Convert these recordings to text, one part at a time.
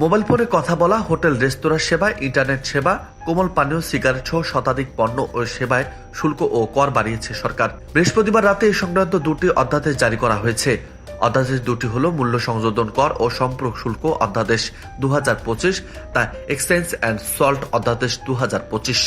Mobile ফোনে কথা বলা, হোটেল রেস্তোরাঁ সেবা, ইন্টারনেট সেবা, কোমল পানীয়, সিগারেট সহ শতাধিক পণ্য ও সেবায় শুল্ক ও কর বাড়িয়েছে সরকার। বৃহস্পতিবার রাতে এই সংক্রান্ত দুটি অধ্যাদেশ জারি করা হয়েছে। অধ্যাদেশ দুটি হল মূল্য সংযোজন কর ও সম্পর্ক শুল্ক অধ্যাদেশ 2025, তা এক্সচেঞ্জ অ্যান্ড সল্ট অধ্যাদেশ 2025।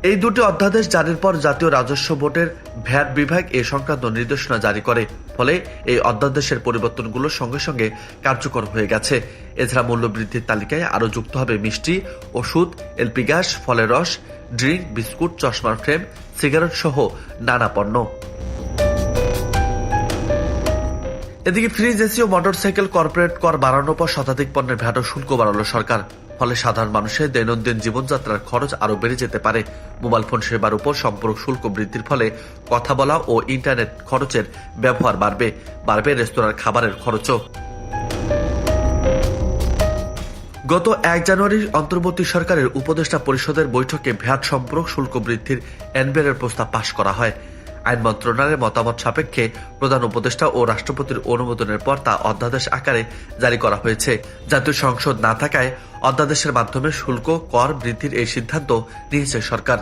এই দুটি অধ্যাদেশ জারির পর জাতীয় রাজস্ব বোর্ডের ভ্যাট বিভাগ এ সংক্রান্ত নির্দেশনা জারি করে। ফলে এই অধ্যাদেশের পরিবর্তনগুলোর সঙ্গে সঙ্গে কার্যকর হয়ে গেছে। এছাড়া মূল্য বৃদ্ধির তালিকায় আরও যুক্ত হবে মিষ্টি, ওষুধ, এলপি গ্যাস, ফলের রস, ড্রিঙ্ক, বিস্কুট, চশমার ফ্রেম, সিগারেট সহ নানা পণ্য। এদিকে ফ্রিজ, এসি ও মোটরসাইকেল কর্পোরেট কর বাড়ানোর পর শতাধিক পণ্যের ভ্যাট ও শুল্ক বাড়ালো সরকার। ফলে সাধারণ মানুষের দৈনন্দিন জীবনযাত্রার খরচ আরও বেড়ে যেতে পারে। মোবাইল ফোন সেবার উপর সম্পর্ক শুল্ক বৃদ্ধির ফলে কথা বলা ও ইন্টারনেট খরচের ব্যবহার বাড়বে রেস্তোরাঁর খাবারের খরচও। গত 1 জানুয়ারি অন্তর্বর্তী সরকারের উপদেষ্টা পরিষদের বৈঠকে ভ্যাট সম্পর্ক শুল্ক বৃদ্ধির এনবিআর প্রস্তাব পাশ করা হয়। আইন মন্ত্রণালয়ের মতামত সাপেক্ষে প্রধান উপদেষ্টা ও রাষ্ট্রপতির অনুমোদনের পর তা অধ্যাদেশ আকারে জারি করা হয়েছে। জাতীয় সংসদ না থাকায় অধ্যাদেশের মাধ্যমে শুল্ক কর বৃদ্ধির এই সিদ্ধান্ত নিয়েছে সরকার।